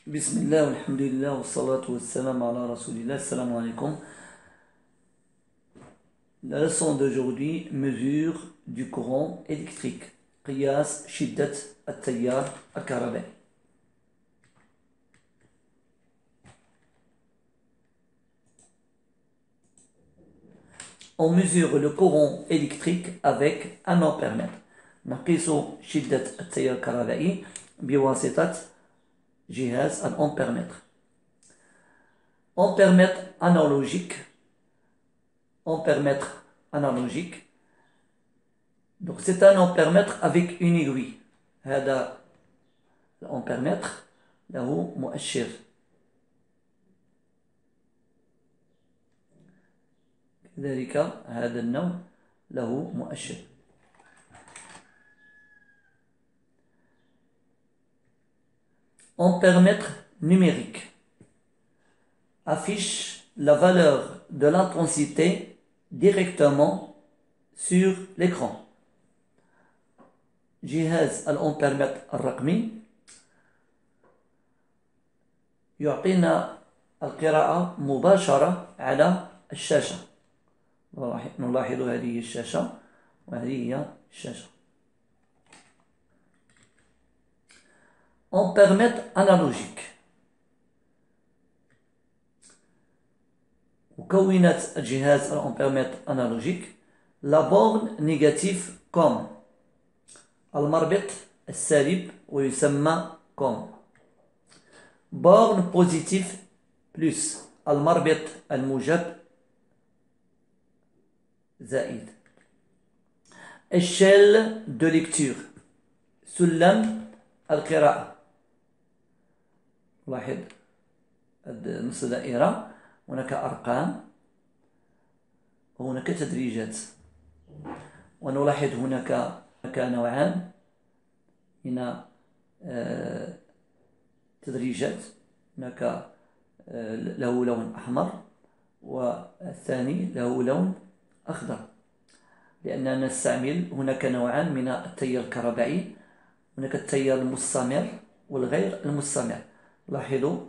Bismillah, alhamdulillah, wa salatu wa salam ala rasulillah, assalamu alaikum. La leçon d'aujourd'hui, mesure du courant électrique. Qiyas shiddat at-tayyar al-karabai. On mesure le courant électrique avec un ampèremètre. نقيس شدة التيار الكهربائي بواسطة جهاز الأمبيرمètre. Ampèremètre analogique. Ampèremètre analogique. Donc c'est un ampèremètre avec une aiguille. هذا الأمبيرمètre له مؤشر. كذلك هذا النوع له مؤشر. Ampèremètre numérique affiche la valeur de l'intensité directement sur l'écran. جهاز الأمبيرمتر الرقمي يعطينا القراءة مباشرة على الشاشة. نلاحظ هذه الشاشة وهذه هي الشاشة. Ampèremètre analogique. مكونات الجهاز الأمبيرمتر analogique. La borne négative comme المربط السالب ويسمى comme borne positive plus المربط الموجب زائد échelle de lecture سلم القراءة. لاحظ نص دائرة هناك أرقام وهناك تدريجات ونلاحظ هناك نوعان هنا تدريجات هناك له لون أحمر والثاني له لون أخضر لأننا نستعمل هناك نوعان من التيار الكهربائي هناك التيار المستمر والغير المستمر. لاحظوا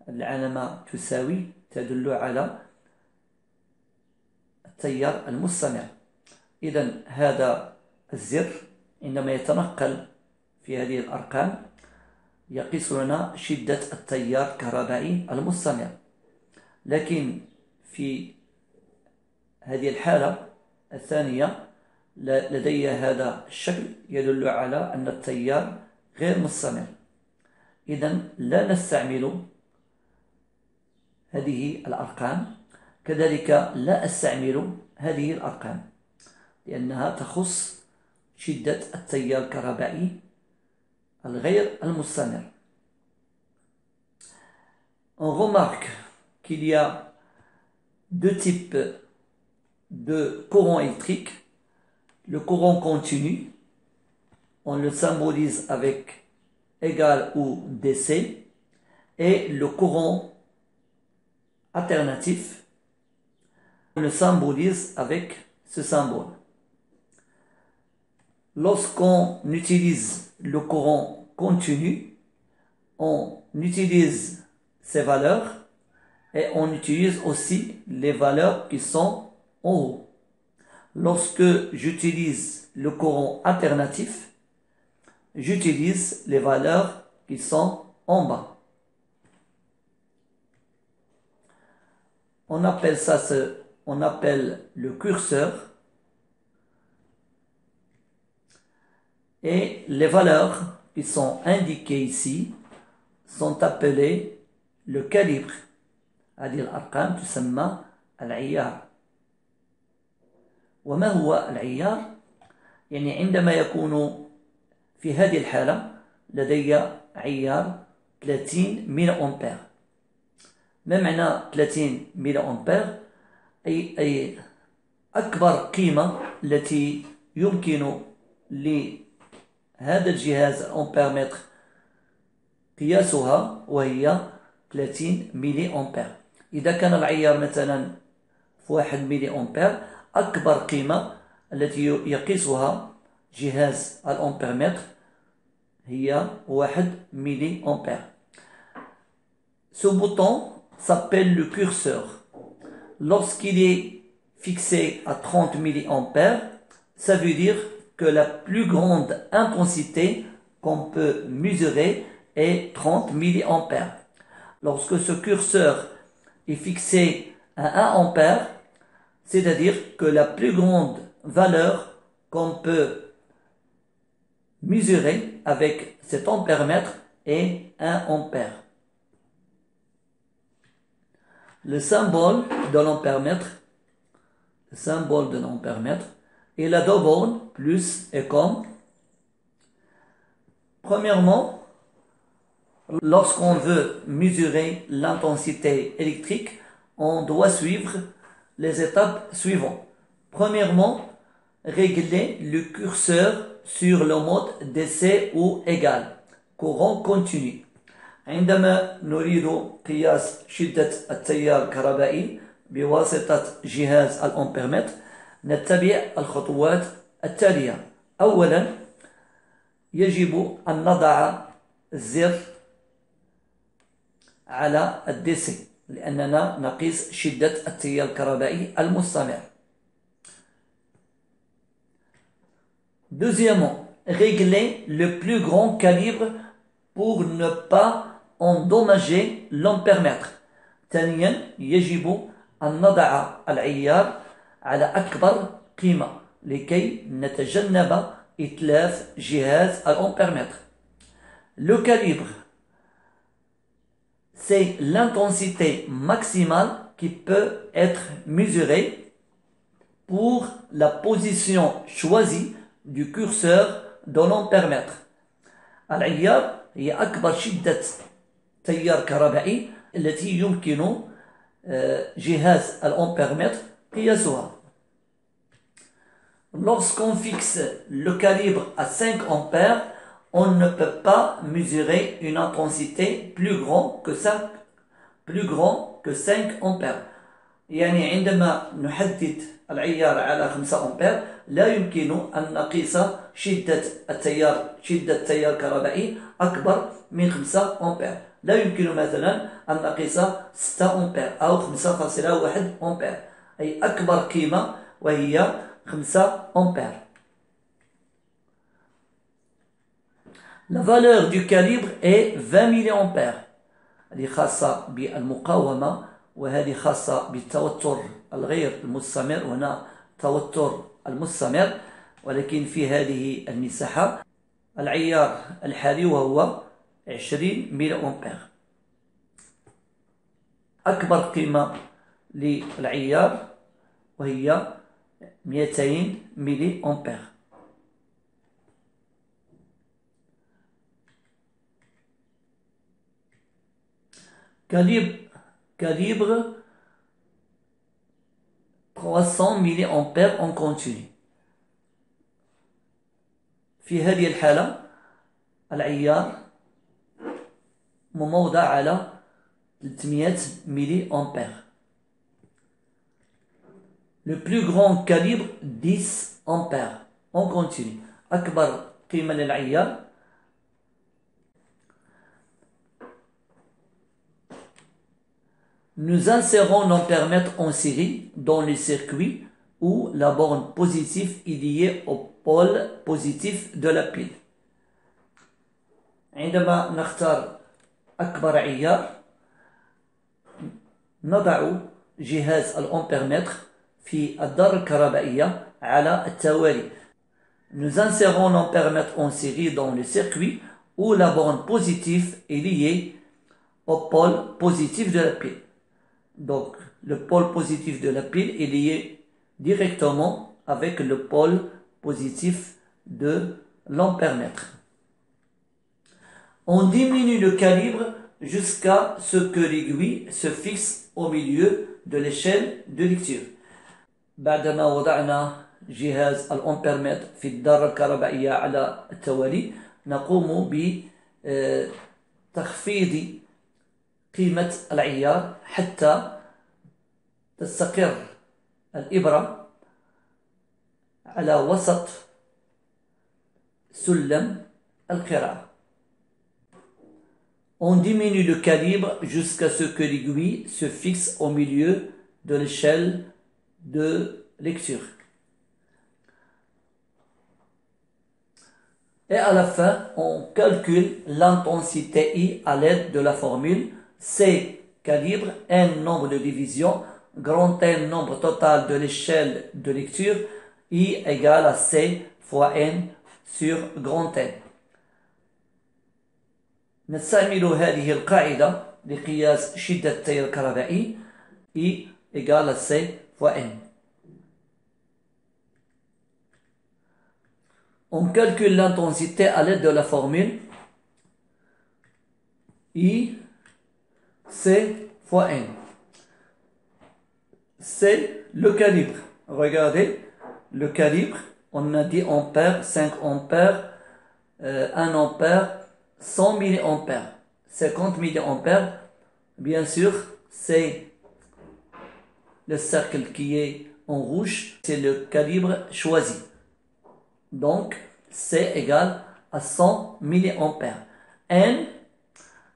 العلامة تساوي تدل على التيار المستمر. إذن هذا الزر عندما يتنقل في هذه الأرقام يقيس لنا شدة التيار الكهربائي المستمر، لكن في هذه الحالة الثانية لدي هذا الشكل يدل على أن التيار غير مستمر. إذن لا نستعمل هذه الأرقام، كذلك لا أستعمل هذه الأرقام لأنها تخص شدة التيار الكهربائي الغير المستمر. On remarque qu'il y a deux types de courant électrique. Le courant continu, on le symbolise avec égal ou DC, et le courant alternatif, on le symbolise avec ce symbole. Lorsqu'on utilise le courant continu, on utilise ces valeurs et on utilise aussi les valeurs qui sont en haut. Lorsque j'utilise le courant alternatif, j'utilise les valeurs qui sont en bas. On appelle le curseur et les valeurs qui sont indiquées ici sont appelées le calibre. هذه الأرقام تسمى العيار. وما هو العيار؟ يعني عندما يكون في هذه الحالة لدي عيار 30 ميلا أمبير. ما معنى 30 ميلا أمبير؟ أي أكبر قيمة التي يمكن لهذا الجهاز الأمبيرمتر قياسها وهي 30 ميلي أمبير. إذا كان العيار مثلا في 1 ميلي أمبير أكبر قيمة التي يقيسها جهاز الأمبيرمتر هي 1 ميلي أمبير. Ce bouton s'appelle le curseur. Lorsqu'il est fixé à 30 mA, ça veut dire que la plus grande intensité qu'on peut mesurer est 30 mA. Lorsque ce curseur est fixé à 1 ampère, c'est-à-dire que la plus grande valeur qu'on peut mesurer avec cet ampèremètre est 1 ampère. Le symbole de l'ampèremètre, est la deux bornes plus et comme. Premièrement, lorsqu'on veut mesurer l'intensité électrique, on doit suivre les étapes suivantes. Premièrement, régler le curseur sur le mode d'essai ou égal, courant continu. عندما نريد قياس شدة التيار الكهربائي بواسطة جهاز الأمبيرمتر نتبع الخطوات التالية. أولا يجب أن نضع الزر على الديسي لأننا نقيس شدة التيار الكهربائي المستمر. Deuxièmement, régler le plus grand calibre pour ne pas endommager l'ampèremètre. ثانيا يجب أن نضع العيار على أكبر قيمة لكي نتجنب إتلاف جهاز الأمبيرمètre. Le calibre, c'est l'intensité maximale qui peut être mesurée pour la position choisie du curseur de l'ampèremètre. العيار هي أكبر شدة تيار كهربائي التي يمكن جهاز الأمبيرمètre قياسها. Lorsqu'on fixe le calibre à 5 ampères, on ne peut pas mesurer une intensité plus grande que 5 ampères. يعني عندما نحدد العيار على 5 أمبير لا يمكن أن نقيس شدة التيار الكهربائي أكبر من 5 أمبير. لا يمكن مثلا أن نقيس 6 أمبير أو 5.1 أمبير، أي أكبر قيمة وهي 5 أمبير. La valeur du calibre est 20 mA. هذه خاصة بالمقاومة وهذه خاصة بالتوتر الغير المستمر، هنا توتر المستمر، ولكن في هذه المساحة العيار الحالي وهو 20 ملي. أكبر قيمة للعيار وهي 200 ملي أمبير. calibre 300 ملي أمبير en continu. في هذه الحالة العيار موضع على 300 ملي أمبير. Le plus grand calibre 10 أمبير en continu. أكبر قيمة للعيار Nous insérons l'ampèremètre en série dans le circuit où la borne positive est liée au pôle positif de la pile. عندما نختار أكبر عيار نضع جهاز الأمبيرمètre في الدارة الكهربائية على التوالي. Nous insérons l'ampèremètre en série dans le circuit où la borne positive est liée au pôle positif de la pile. Donc, le pôle positif de la pile est lié directement avec le pôle positif de l'ampèremètre. On diminue le calibre jusqu'à ce que l'aiguille se fixe au milieu de l'échelle de lecture. بعدما وضعنا جهاز الأمبيرمتر في الدارة الكهربائية على التوالي نقوم بتخفيض قيمة العيار حتى تستقر الإبرة على وسط سلم القراءة. On diminue le calibre jusqu'à ce que l'aiguille se fixe au milieu de l'échelle de lecture. Et à la fin, on calcule l'intensité I à l'aide de la formule C calibre N nombre de divisions, grand N nombre total de l'échelle de lecture, I égale à C fois N sur grand N. نستعمل هذه القاعدة لقياس شدة التيار الكهربائي I égale à C fois N. On calcule l'intensité à l'aide de la formule I C fois N. C'est le calibre. Regardez, le calibre, on a dit ampères, 5 ampères, 1 ampère, 100 milliampères, 50 milliampères. Bien sûr, c'est le cercle qui est en rouge, c'est le calibre choisi. Donc, C égale à 100 milliampères. N,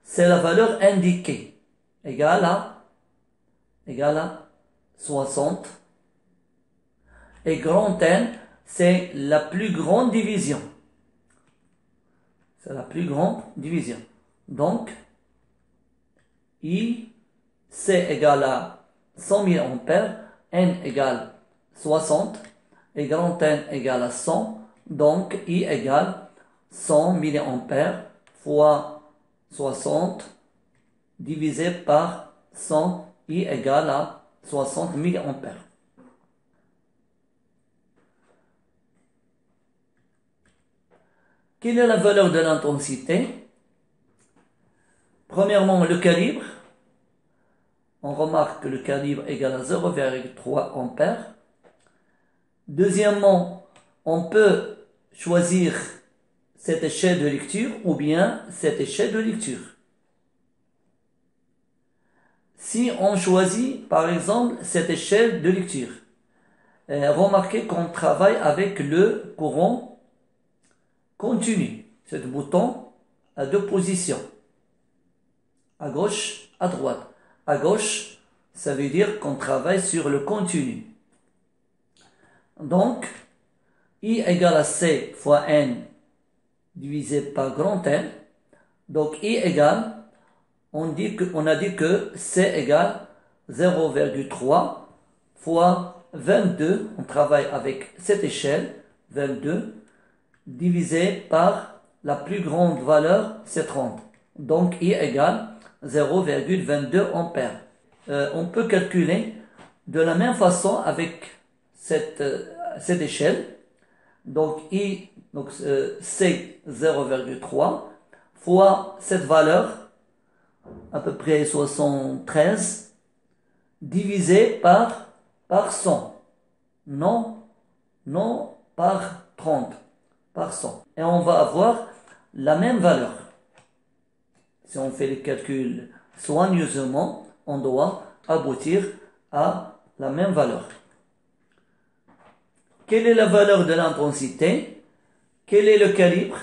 c'est la valeur indiquée, égale à 60. Et grand N, c'est la plus grande division. C'est la plus grande division. Donc, I, C égale à 100 milliampères, N égale 60, et grand N égale à 100. Donc, I égale 100 milliampères fois 60 divisé par 100, I égale à 60 milliampères. Quelle est la valeur de l'intensité? Premièrement, le calibre. On remarque que le calibre égale à 0,3 ampères. Deuxièmement, on peut choisir cette échelle de lecture ou bien cette échelle de lecture. Si on choisit par exemple cette échelle de lecture, remarquez qu'on travaille avec le courant continu. Ce bouton a deux positions, à gauche, à droite. À gauche, ça veut dire qu'on travaille sur le continu. Donc, I égale à C fois N divisé par grand N. Donc, I égale, on a dit que C égale 0,3 fois 22, on travaille avec cette échelle, 22, divisé par la plus grande valeur, c'est 30. Donc, I égale 0,22 ampères. On peut calculer de la même façon avec cette échelle. Donc, c'est 0,3 fois cette valeur, à peu près 73, divisé par 100. Non par 30, par 100. Et on va avoir la même valeur. Si on fait les calculs soigneusement, on doit aboutir à la même valeur. Quelle est la valeur de l'intensité? Quel est le calibre?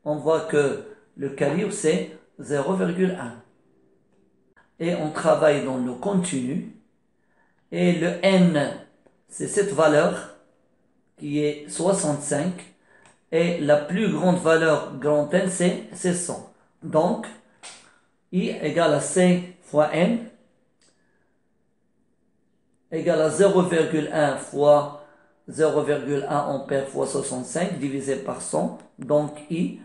On voit que le calibre c'est 0,1. Et on travaille dans le continu. Et le N, c'est cette valeur qui est 65. Et la plus grande valeur grand N, c'est 100. Donc, I égale à C fois N égale à 0,1 fois 0,1 ampère fois 65 divisé par 100. Donc, I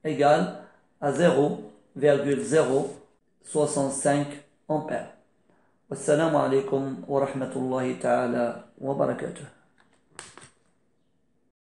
égale à 0,065 ampères. Wassalamu alaikum wa rahmatullahi ta'ala wa barakatuh.